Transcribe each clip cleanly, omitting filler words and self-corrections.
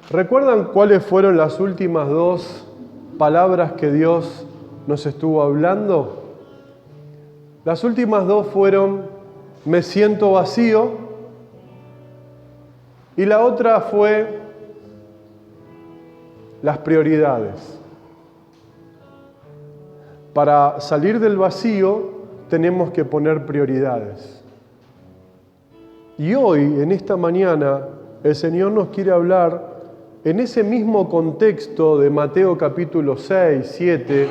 ¿Recuerdan cuáles fueron las últimas dos palabras que Dios nos estuvo hablando? Las últimas dos fueron, me siento vacío, y la otra fue, las prioridades. Para salir del vacío tenemos que poner prioridades. Y hoy, en esta mañana, el Señor nos quiere hablar en ese mismo contexto de Mateo capítulo 6, 7,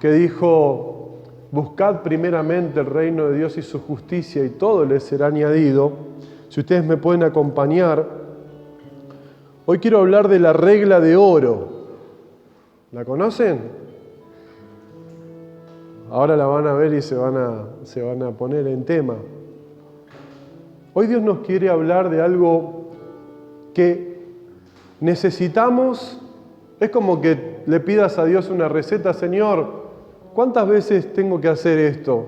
que dijo, buscad primeramente el reino de Dios y su justicia y todo les será añadido. Si ustedes me pueden acompañar, hoy quiero hablar de la regla de oro. ¿La conocen? Ahora la van a ver y se van a poner en tema. Hoy Dios nos quiere hablar de algo que necesitamos. Es como que le pidas a Dios una receta, Señor, ¿cuántas veces tengo que hacer esto?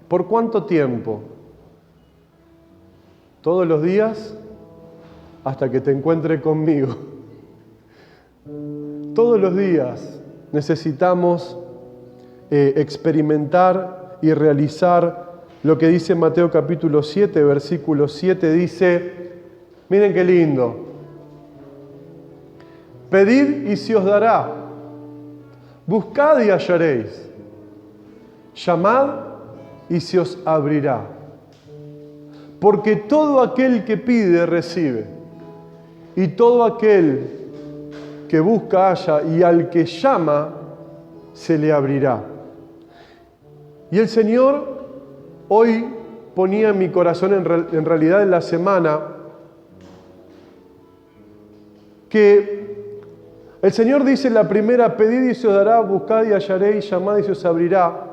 ¿Por cuánto tiempo? ¿Todos los días? Hasta que te encuentre conmigo. Todos los días necesitamos experimentar y realizar lo que dice Mateo capítulo 7, versículo 7, dice, miren qué lindo, pedid y se os dará, buscad y hallaréis, llamad y se os abrirá, porque todo aquel que pide recibe, y todo aquel que busca halla, y al que llama se le abrirá. Y el Señor hoy ponía en mi corazón, en realidad en la semana, que el Señor dice en la primera, pedid y se os dará, buscad y hallaréis, llamad y se os abrirá.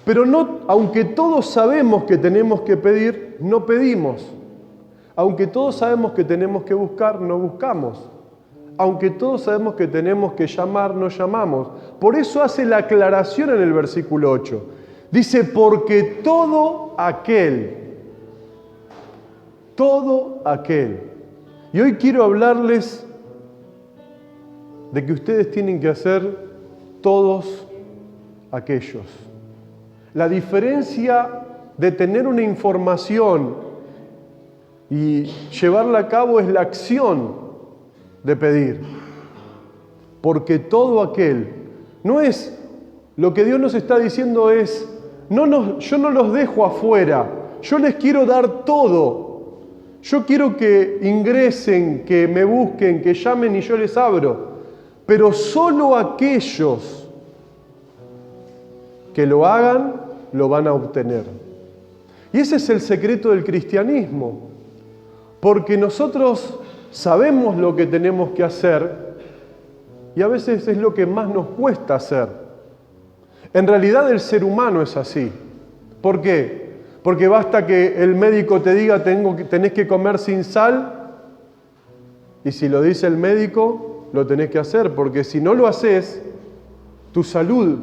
Pero no, aunque todos sabemos que tenemos que pedir, no pedimos. Aunque todos sabemos que tenemos que buscar, no buscamos. Aunque todos sabemos que tenemos que llamar, no llamamos. Por eso hace la aclaración en el versículo 8. Dice, porque todo aquel. Y hoy quiero hablarles de que ustedes tienen que hacer todos aquellos. La diferencia de tener una información y llevarla a cabo es la acción de pedir. Porque todo aquel, no es, lo que Dios nos está diciendo es, yo no los dejo afuera, yo les quiero dar todo. Yo quiero que ingresen, que me busquen, que llamen y yo les abro. Pero solo aquellos que lo hagan, lo van a obtener. Y ese es el secreto del cristianismo. Porque nosotros sabemos lo que tenemos que hacer y a veces es lo que más nos cuesta hacer. En realidad el ser humano es así. ¿Por qué? Porque basta que el médico te diga tenés que comer sin sal y si lo dice el médico lo tenés que hacer porque si no lo haces tu salud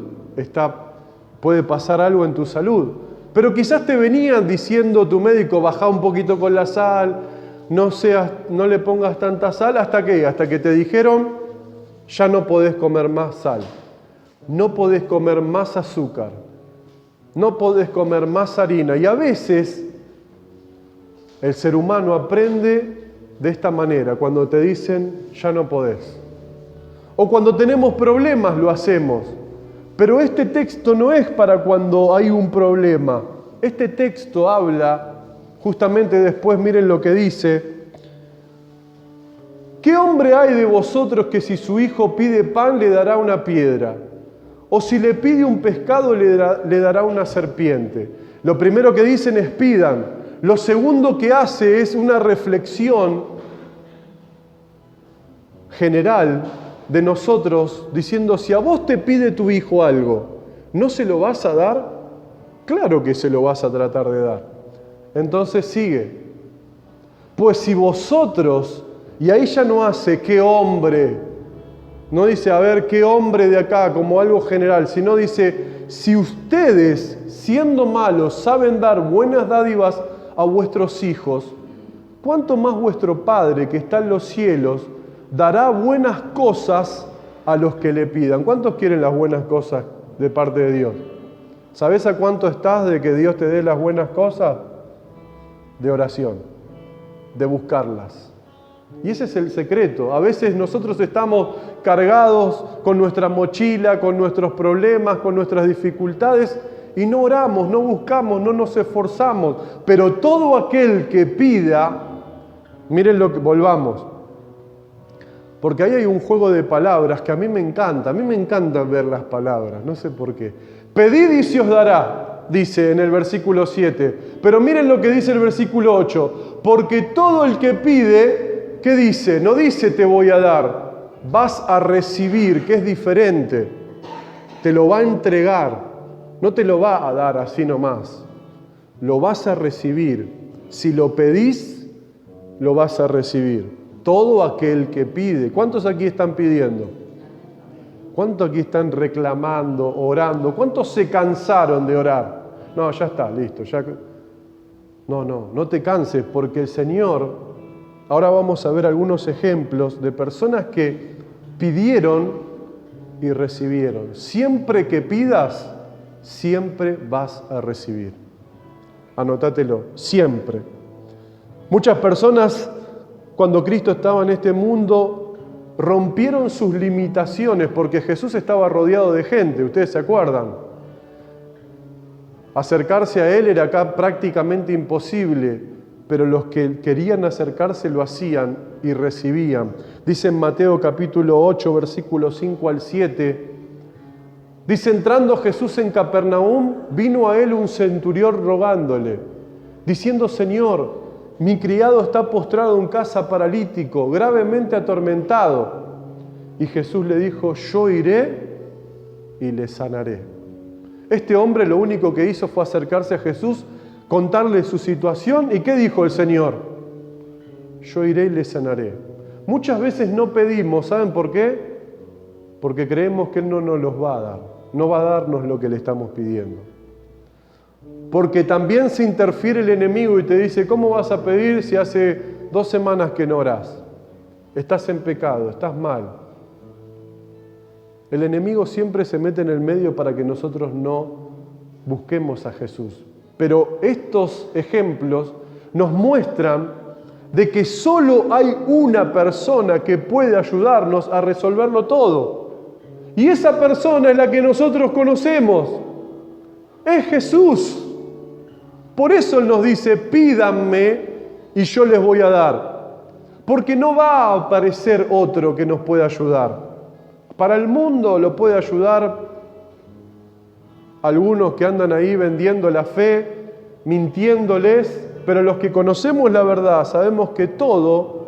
puede pasar algo en tu salud. Pero quizás te venían diciendo tu médico bajá un poquito con la sal, no le pongas tanta sal, ¿hasta qué? Hasta que te dijeron, ya no podés comer más sal, no podés comer más azúcar, no podés comer más harina. Y a veces el ser humano aprende de esta manera, cuando te dicen, ya no podés. O cuando tenemos problemas lo hacemos. Pero este texto no es para cuando hay un problema. Este texto habla, justamente después, miren lo que dice. ¿Qué hombre hay de vosotros que si su hijo pide pan le dará una piedra? O si le pide un pescado le dará una serpiente. Lo primero que dicen es pidan. Lo segundo que hace es una reflexión general de nosotros diciendo, si a vos te pide tu hijo algo, ¿no se lo vas a dar? Claro que se lo vas a tratar de dar. Entonces sigue. Pues si vosotros, y ahí ya no hace qué hombre, no dice a ver qué hombre de acá como algo general, sino dice, si ustedes siendo malos saben dar buenas dádivas a vuestros hijos, ¿cuánto más vuestro Padre que está en los cielos dará buenas cosas a los que le pidan. ¿Cuántos quieren las buenas cosas de parte de Dios? ¿Sabés a cuánto estás de que Dios te dé las buenas cosas? De oración, de buscarlas. Y ese es el secreto. A veces nosotros estamos cargados con nuestra mochila, con nuestros problemas, con nuestras dificultades, y no oramos, no buscamos, no nos esforzamos. Pero todo aquel que pida, miren lo que volvamos. Porque ahí hay un juego de palabras que a mí me encanta ver las palabras, no sé por qué. Pedid y se os dará, dice en el versículo 7. Pero miren lo que dice el versículo 8. Porque todo el que pide, ¿qué dice? No dice te voy a dar, vas a recibir, que es diferente. Te lo va a entregar, no te lo va a dar así nomás. Lo vas a recibir. Si lo pedís, lo vas a recibir. Todo aquel que pide. ¿Cuántos aquí están pidiendo? ¿Cuántos aquí están reclamando, orando? ¿Cuántos se cansaron de orar? No, ya está, listo. Ya... No te canses, porque el Señor, ahora vamos a ver algunos ejemplos de personas que pidieron y recibieron. Siempre que pidas, siempre vas a recibir. Anótatelo, siempre. Muchas personas, cuando Cristo estaba en este mundo, rompieron sus limitaciones porque Jesús estaba rodeado de gente, ¿ustedes se acuerdan? Acercarse a Él era acá prácticamente imposible, pero los que querían acercarse lo hacían y recibían. Dice en Mateo capítulo 8, versículos 5 al 7, dice, entrando Jesús en Capernaum, vino a Él un centurión rogándole, diciendo, Señor, mi criado está postrado en casa paralítico, gravemente atormentado. Y Jesús le dijo, yo iré y le sanaré. Este hombre lo único que hizo fue acercarse a Jesús, contarle su situación. ¿Y qué dijo el Señor? Yo iré y le sanaré. Muchas veces no pedimos, ¿saben por qué? Porque creemos que Él no nos los va a dar. No va a darnos lo que le estamos pidiendo. Porque también se interfiere el enemigo y te dice, ¿cómo vas a pedir si hace 2 semanas que no orás? Estás en pecado, estás mal. El enemigo siempre se mete en el medio para que nosotros no busquemos a Jesús. Pero estos ejemplos nos muestran de que solo hay una persona que puede ayudarnos a resolverlo todo. Y esa persona es la que nosotros conocemos. Es Jesús. Por eso Él nos dice, pídanme y yo les voy a dar. Porque no va a aparecer otro que nos pueda ayudar. Para el mundo lo puede ayudar algunos que andan ahí vendiendo la fe, mintiéndoles, pero los que conocemos la verdad sabemos que todo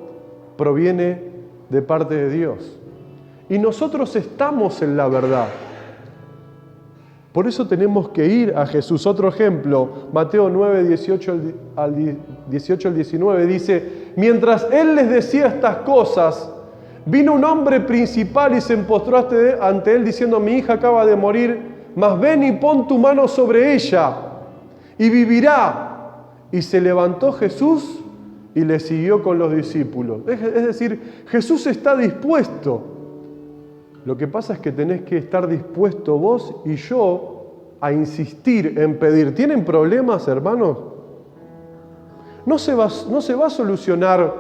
proviene de parte de Dios. Y nosotros estamos en la verdad. Por eso tenemos que ir a Jesús. Otro ejemplo, Mateo 9, 18 al 19 dice, mientras Él les decía estas cosas, vino un hombre principal y se postró ante Él diciendo, mi hija acaba de morir, mas ven y pon tu mano sobre ella y vivirá. Y se levantó Jesús y le siguió con los discípulos. Es decir, Jesús está dispuesto. Lo que pasa es que tenés que estar dispuesto vos y yo a insistir en pedir. ¿Tienen problemas, hermanos? No se va a solucionar.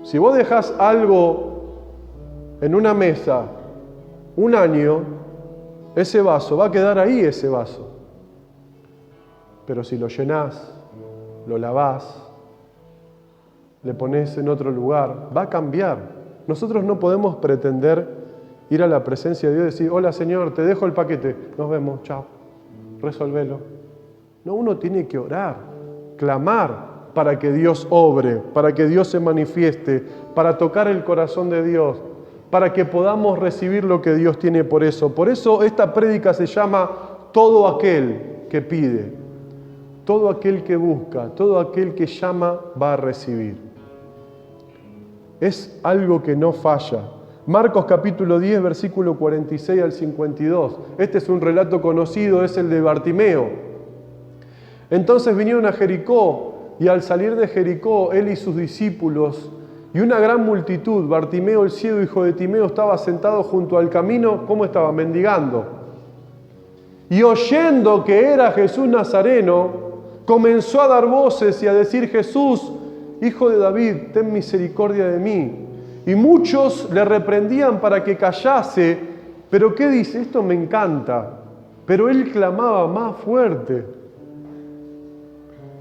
Si vos dejás algo en una mesa 1 año, ese vaso va a quedar ahí, ese vaso. Pero si lo llenás, lo lavás, le pones en otro lugar, va a cambiar. Nosotros no podemos pretender ir a la presencia de Dios y decir, hola Señor, te dejo el paquete, nos vemos, chao, resolvelo. No, uno tiene que orar, clamar para que Dios obre, para que Dios se manifieste, para tocar el corazón de Dios, para que podamos recibir lo que Dios tiene por eso. Por eso esta prédica se llama todo aquel que pide, todo aquel que busca, todo aquel que llama va a recibir. Es algo que no falla. Marcos capítulo 10, versículo 46 al 52. Este es un relato conocido, es el de Bartimeo. Entonces vinieron a Jericó y al salir de Jericó, él y sus discípulos y una gran multitud, Bartimeo el ciego, hijo de Timeo, estaba sentado junto al camino, ¿cómo estaba? Mendigando. Y oyendo que era Jesús Nazareno, comenzó a dar voces y a decir: Jesús, hijo de David, ten misericordia de mí. Y muchos le reprendían para que callase, pero ¿qué dice? Esto me encanta. Pero él clamaba más fuerte: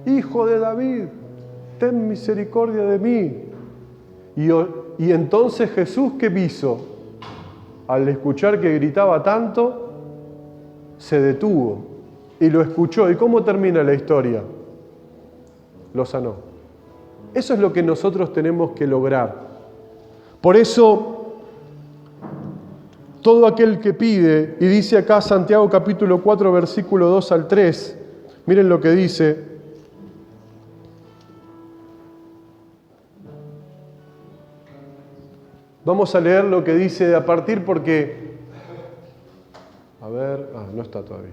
Hijo de David, ten misericordia de mí. Y entonces Jesús, ¿qué hizo? Al escuchar que gritaba tanto, se detuvo y lo escuchó. ¿Y cómo termina la historia? Lo sanó. Eso es lo que nosotros tenemos que lograr. Por eso, todo aquel que pide, y dice acá Santiago capítulo 4, versículo 2 al 3, miren lo que dice. Vamos a leer lo que dice a partir porque... A ver, no está todavía.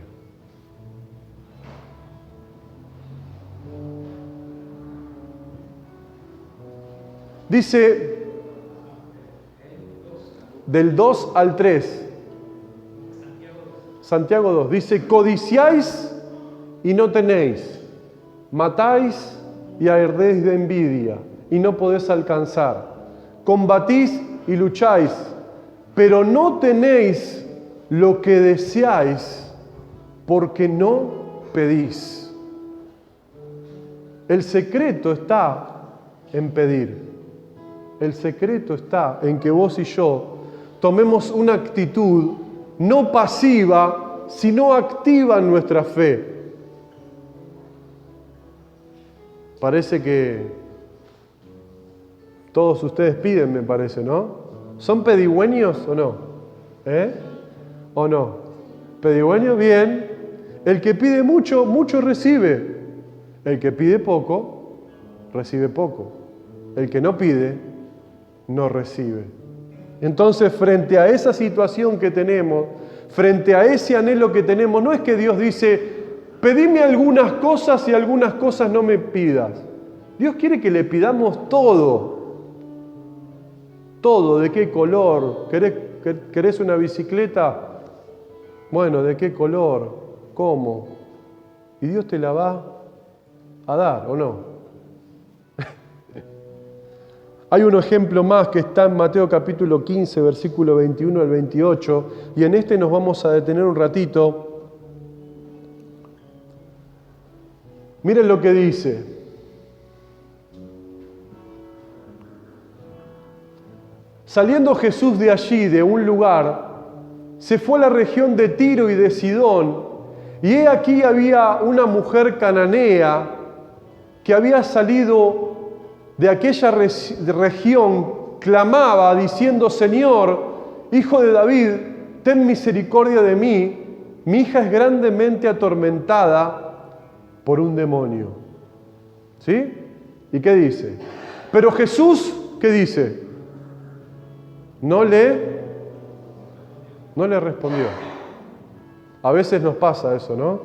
Dice del 2 al 3. Santiago 2. Dice: codiciáis y no tenéis, matáis y ardéis de envidia y no podéis alcanzar, combatís y lucháis, pero no tenéis lo que deseáis porque no pedís. El secreto está en pedir. El secreto está en que vos y yo tomemos una actitud no pasiva, sino activa en nuestra fe. Parece que todos ustedes piden, me parece, ¿no? ¿Son pedigüeños o no? ¿O no? Pedigüeños, bien. El que pide mucho, mucho recibe. El que pide poco, recibe poco. El que no pide, no recibe. Entonces, frente a esa situación que tenemos, frente a ese anhelo que tenemos, no es que Dios dice: pedime algunas cosas y algunas cosas no me pidas. Dios quiere que le pidamos todo. Todo. ¿De qué color? ¿Querés una bicicleta? Bueno, ¿de qué color? ¿Cómo? Y Dios te la va a dar, ¿o no? Hay un ejemplo más que está en Mateo capítulo 15, versículo 21 al 28, y en este nos vamos a detener un ratito. Miren lo que dice. Saliendo Jesús de allí, de un lugar, se fue a la región de Tiro y de Sidón, y he aquí había una mujer cananea que había salido de aquella región, clamaba diciendo: Señor, Hijo de David, ten misericordia de mí, mi hija es grandemente atormentada por un demonio. ¿Sí? ¿Y qué dice? Pero Jesús, ¿qué dice? No le respondió. A veces nos pasa eso, ¿no?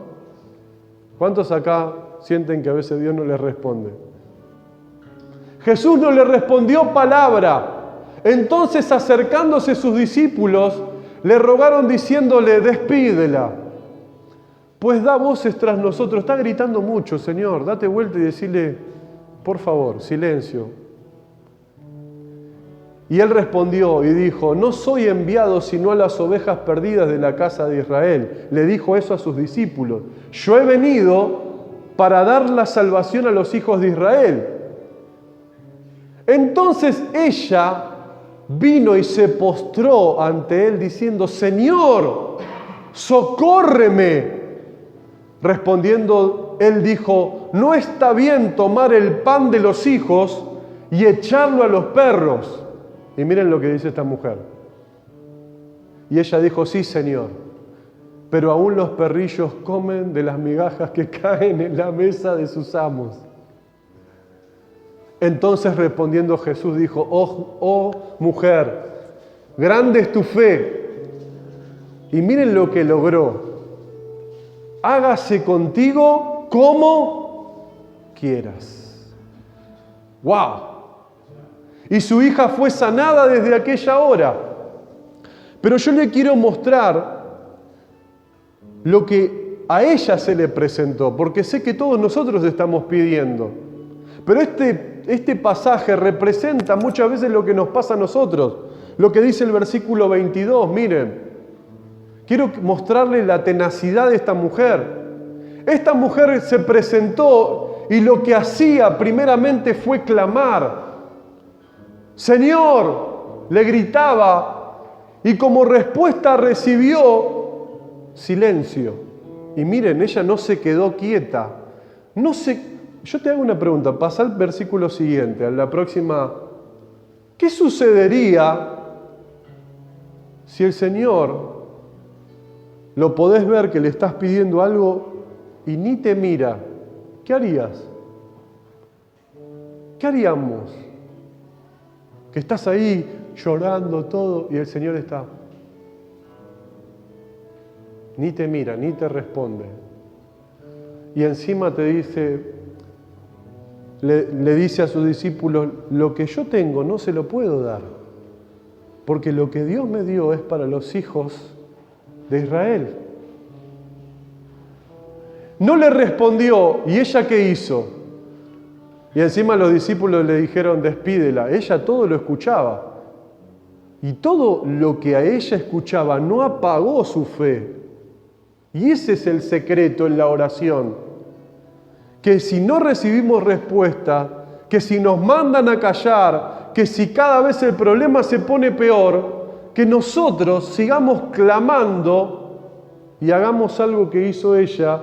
¿Cuántos acá sienten que a veces Dios no les responde? Jesús no le respondió palabra. Entonces, acercándose sus discípulos, le rogaron diciéndole: despídela, pues da voces tras nosotros. Está gritando mucho, Señor. Date vuelta y decirle: por favor, silencio. Y él respondió y dijo: no soy enviado sino a las ovejas perdidas de la casa de Israel. Le dijo eso a sus discípulos. Yo he venido para dar la salvación a los hijos de Israel. Entonces ella vino y se postró ante él diciendo: Señor, socórreme. Respondiendo él dijo: no está bien tomar el pan de los hijos y echarlo a los perros. Y miren lo que dice esta mujer. Y ella dijo: sí, Señor, pero aún los perrillos comen de las migajas que caen en la mesa de sus amos. Entonces respondiendo Jesús dijo: oh mujer, grande es tu fe. Y miren lo que logró. Hágase contigo como quieras. ¡Wow! Y su hija fue sanada desde aquella hora. Pero yo le quiero mostrar lo que a ella se le presentó, porque sé que todos nosotros estamos pidiendo. Pero este pasaje representa muchas veces lo que nos pasa a nosotros. Lo que dice el versículo 22, miren. Quiero mostrarle la tenacidad de esta mujer. Esta mujer se presentó y lo que hacía primeramente fue clamar. Señor, le gritaba, y como respuesta recibió silencio. Y miren, ella no se quedó quieta. Yo te hago una pregunta, pasa al versículo siguiente, a la próxima. ¿Qué sucedería si el Señor lo podés ver que le estás pidiendo algo y ni te mira? ¿Qué harías? ¿Qué haríamos? Que estás ahí llorando todo y el Señor está. Ni te mira, ni te responde. Y encima te dice, le dice a sus discípulos, lo que yo tengo no se lo puedo dar, porque lo que Dios me dio es para los hijos de Israel. No le respondió, ¿y ella qué hizo? Y encima los discípulos le dijeron, despídela. Ella todo lo escuchaba. Y todo lo que a ella escuchaba no apagó su fe. Y ese es el secreto en la oración. Que si no recibimos respuesta, que si nos mandan a callar, que si cada vez el problema se pone peor, que nosotros sigamos clamando y hagamos algo que hizo ella,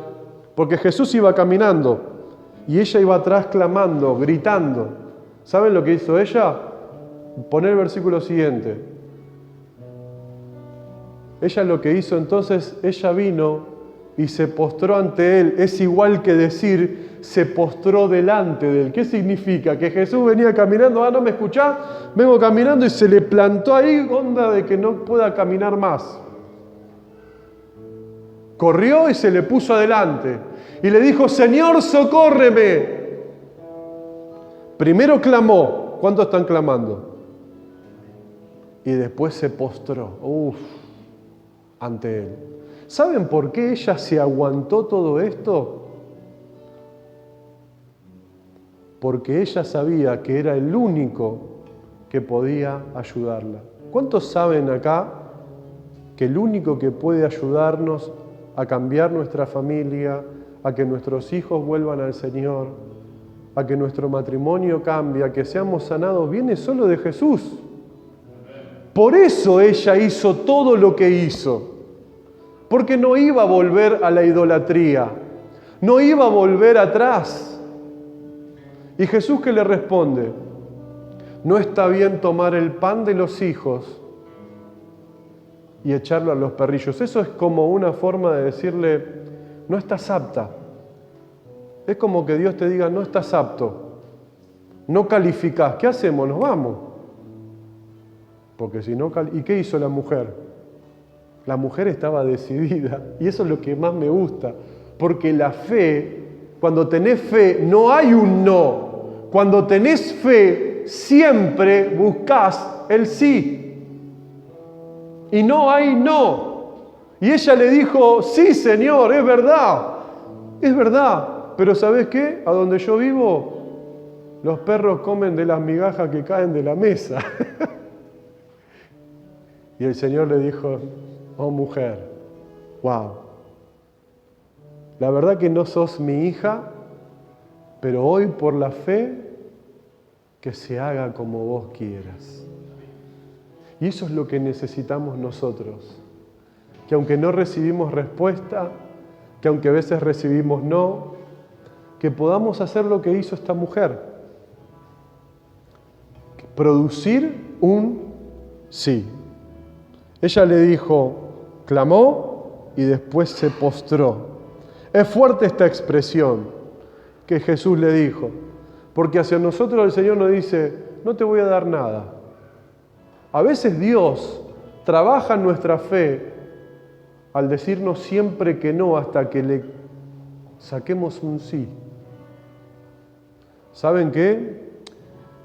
porque Jesús iba caminando y ella iba atrás clamando, gritando. ¿Saben lo que hizo ella? Poner el versículo siguiente. Ella lo que hizo entonces, ella vino y se postró ante él. Es igual que decir, se postró delante de él. ¿Qué significa? Que Jesús venía caminando, ¿no me escuchás? Vengo caminando y se le plantó ahí, onda de que no pueda caminar más. Corrió y se le puso adelante. Y le dijo, Señor, socórreme. Primero clamó. ¿Cuántos están clamando? Y después se postró. Ante él. ¿Saben por qué ella se aguantó todo esto? Porque ella sabía que era el único que podía ayudarla. ¿Cuántos saben acá que el único que puede ayudarnos a cambiar nuestra familia, a que nuestros hijos vuelvan al Señor, a que nuestro matrimonio cambie, a que seamos sanados, viene solo de Jesús? Por eso ella hizo todo lo que hizo. Porque no iba a volver a la idolatría. No iba a volver atrás. ¿Y Jesús qué le responde? No está bien tomar el pan de los hijos y echarlo a los perrillos. Eso es como una forma de decirle, no estás apta. Es como que Dios te diga, no estás apto. No calificás. ¿Qué hacemos? Nos vamos. Porque si no, ¿y qué hizo la mujer? La mujer estaba decidida, y eso es lo que más me gusta, porque la fe, cuando tenés fe, no hay un no. Cuando tenés fe, siempre buscás el sí. Y no hay no. Y ella le dijo, sí, Señor, es verdad. Pero ¿sabés qué? A donde yo vivo, los perros comen de las migajas que caen de la mesa. Y el Señor le dijo, oh mujer, wow, la verdad que no sos mi hija, pero hoy por la fe, que se haga como vos quieras. Y eso es lo que necesitamos nosotros, que aunque no recibimos respuesta, que aunque a veces recibimos no, que podamos hacer lo que hizo esta mujer, producir un sí. Ella le dijo, clamó y después se postró. Es fuerte esta expresión que Jesús le dijo, porque hacia nosotros el Señor nos dice, no te voy a dar nada. A veces Dios trabaja en nuestra fe al decirnos siempre que no hasta que le saquemos un sí. ¿Saben qué?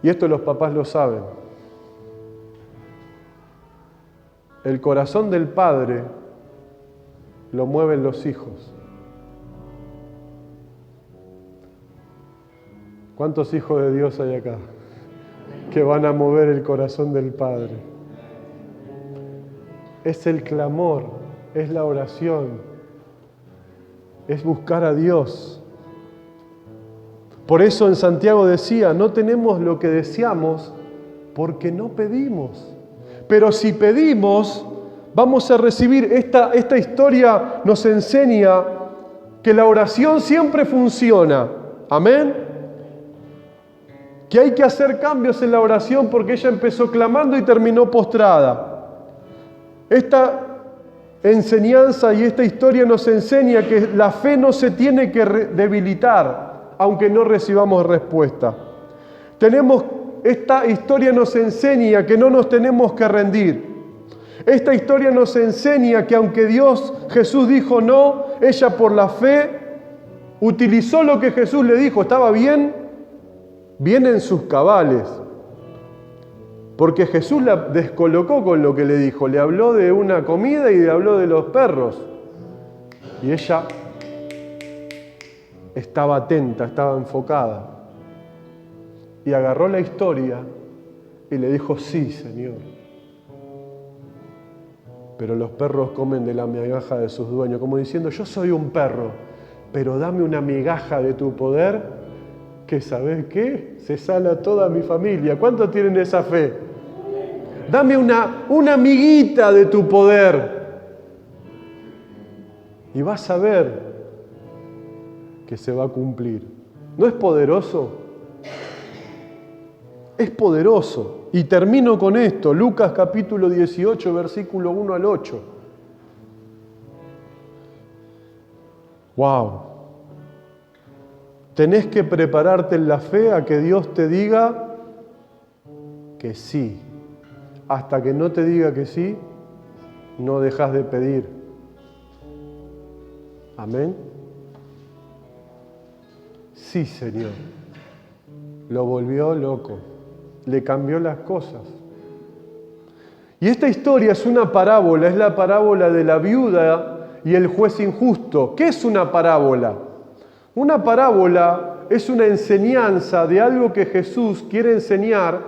Y esto los papás lo saben. El corazón del padre lo mueven los hijos. ¿Cuántos hijos de Dios hay acá que van a mover el corazón del Padre? Es el clamor, es la oración, es buscar a Dios. Por eso en Santiago decía, no tenemos lo que deseamos porque no pedimos. Pero si pedimos, vamos a recibir. Esta historia nos enseña que la oración siempre funciona. Amén. Que hay que hacer cambios en la oración porque ella empezó clamando y terminó postrada. Esta enseñanza y esta historia nos enseña que la fe no se tiene que debilitar, aunque no recibamos respuesta. Esta historia nos enseña que no nos tenemos que rendir. Esta historia nos enseña que aunque Jesús dijo no, ella por la fe utilizó lo que Jesús le dijo. ¿Estaba bien? Bien en sus cabales, porque Jesús la descolocó con lo que le dijo, le habló de una comida y le habló de los perros, y ella estaba atenta, estaba enfocada, y agarró la historia y le dijo, sí, Señor, pero los perros comen de la migaja de sus dueños, como diciendo, yo soy un perro, pero dame una migaja de tu poder, que ¿sabés qué? Se sana toda mi familia. ¿Cuántos tienen esa fe? Dame una miguita de tu poder. Y vas a ver que se va a cumplir. ¿No es poderoso? Es poderoso. Y termino con esto. Lucas capítulo 18, versículo 1 al 8. ¡Wow! Tenés que prepararte en la fe a que Dios te diga que sí. Hasta que no te diga que sí, no dejas de pedir. Amén. Sí, Señor. Lo volvió loco. Le cambió las cosas. Y esta historia es una parábola, es la parábola de la viuda y el juez injusto. ¿Qué es una parábola? Una parábola es una enseñanza de algo que Jesús quiere enseñar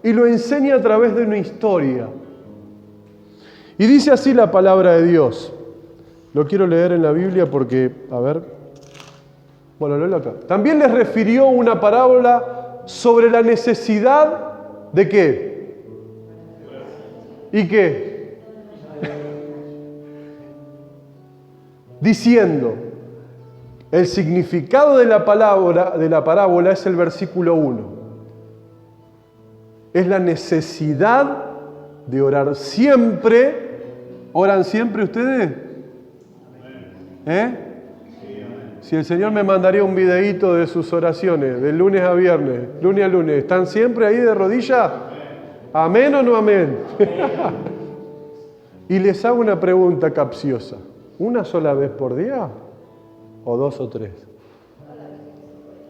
y lo enseña a través de una historia. Y dice así la palabra de Dios. Lo quiero leer en la Biblia porque, léelo acá. También les refirió una parábola sobre la necesidad de ¿qué? ¿Y qué? Diciendo, el significado de la parábola es el versículo 1. Es la necesidad de orar siempre. ¿Oran siempre ustedes? Si el Señor me mandaría un videíto de sus oraciones, de lunes a viernes, lunes a lunes, ¿están siempre ahí de rodillas? ¿Amén o no amén? Y les hago una pregunta capciosa. ¿Una sola vez por día? ¿O 2 o 3?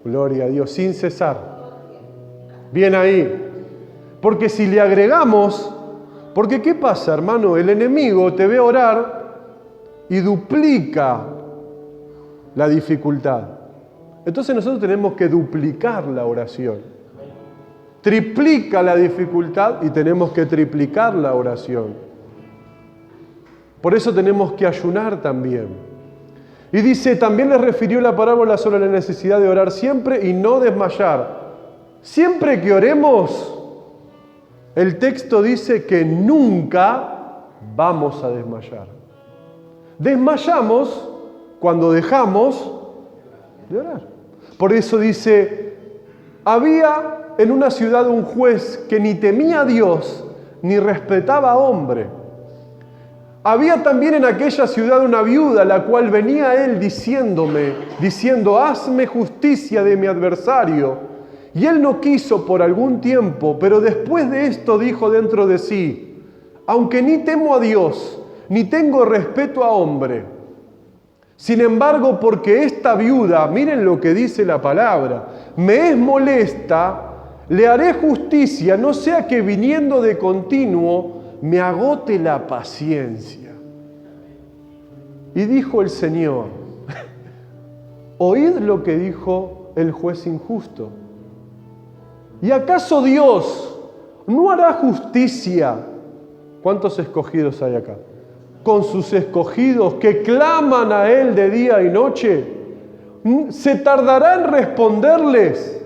Gloria a Dios, sin cesar. Bien ahí. Porque si le agregamos, porque ¿qué pasa, hermano? El enemigo te ve orar y duplica la dificultad. Entonces nosotros tenemos que duplicar la oración. Triplica la dificultad y tenemos que triplicar la oración. Por eso tenemos que ayunar también. Y dice, también les refirió la parábola sobre la necesidad de orar siempre y no desmayar. Siempre que oremos, el texto dice que nunca vamos a desmayar. Desmayamos cuando dejamos de orar. Por eso dice, había en una ciudad un juez que ni temía a Dios ni respetaba a hombre. Había también en aquella ciudad una viuda, la cual venía a él diciendo, hazme justicia de mi adversario. Y él no quiso por algún tiempo, pero después de esto dijo dentro de sí, aunque ni temo a Dios, ni tengo respeto a hombre, sin embargo, porque esta viuda, miren lo que dice la palabra, me es molesta, le haré justicia, no sea que viniendo de continuo me agote la paciencia. Y dijo el Señor, oíd lo que dijo el juez injusto. ¿Y acaso Dios no hará justicia? ¿Cuántos escogidos hay acá? Con sus escogidos que claman a Él de día y noche. ¿Se tardará en responderles?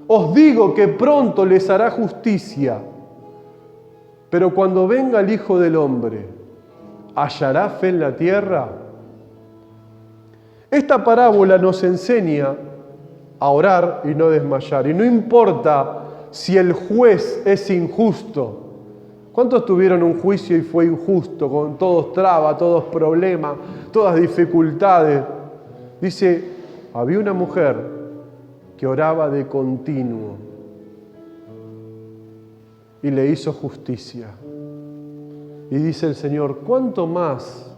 Os digo que pronto les hará justicia. Pero cuando venga el Hijo del Hombre, ¿hallará fe en la tierra? Esta parábola nos enseña a orar y no desmayar. Y no importa si el juez es injusto. ¿Cuántos tuvieron un juicio y fue injusto, con todos trabas, todos problemas, todas dificultades? Dice, había una mujer que oraba de continuo y le hizo justicia. Y dice el Señor, ¿cuánto más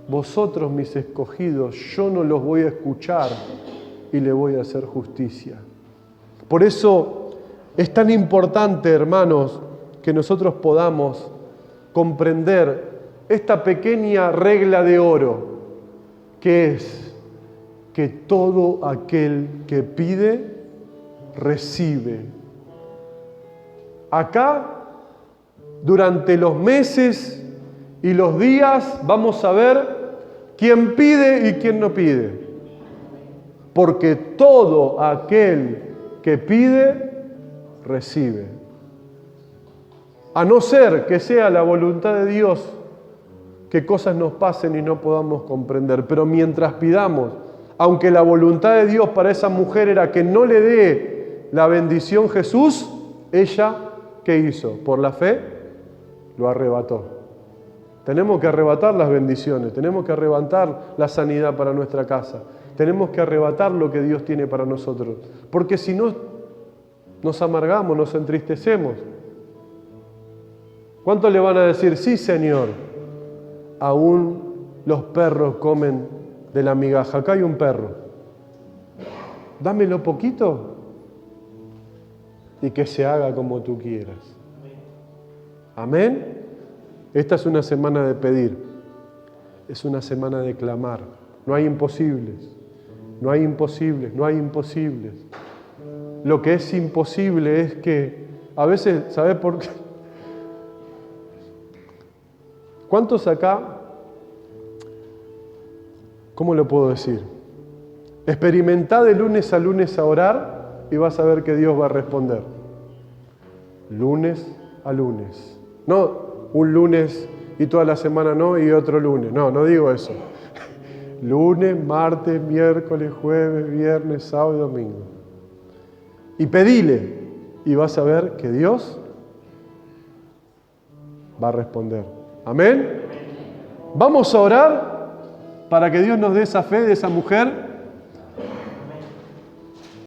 vosotros, mis escogidos, yo no los voy a escuchar y le voy a hacer justicia? Por eso es tan importante, hermanos, que nosotros podamos comprender esta pequeña regla de oro, que es que todo aquel que pide, recibe. Acá, durante los meses y los días, vamos a ver quién pide y quién no pide. Porque todo aquel que pide, recibe. A no ser que sea la voluntad de Dios que cosas nos pasen y no podamos comprender. Pero mientras pidamos, aunque la voluntad de Dios para esa mujer era que no le dé la bendición Jesús, ella, ¿qué hizo? Por la fe, lo arrebató. Tenemos que arrebatar las bendiciones, tenemos que arrebatar la sanidad para nuestra casa, tenemos que arrebatar lo que Dios tiene para nosotros, porque si no, nos amargamos, nos entristecemos. ¿Cuántos le van a decir, sí, Señor? Aún los perros comen de la migaja. Acá hay un perro. Dámelo poquito y que se haga como tú quieras. Amén. Esta es una semana de pedir. Es una semana de clamar. No hay imposibles. No hay imposibles. No hay imposibles. Lo que es imposible es que a veces, ¿sabes por qué? ¿Cuántos acá, cómo lo puedo decir? Experimentá de lunes a lunes a orar y vas a ver que Dios va a responder. Lunes a lunes. No un lunes y toda la semana no y otro lunes. No, no digo eso. Lunes, martes, miércoles, jueves, viernes, sábado y domingo. Y pedile y vas a ver que Dios va a responder. Amén. Vamos a orar para que Dios nos dé esa fe de esa mujer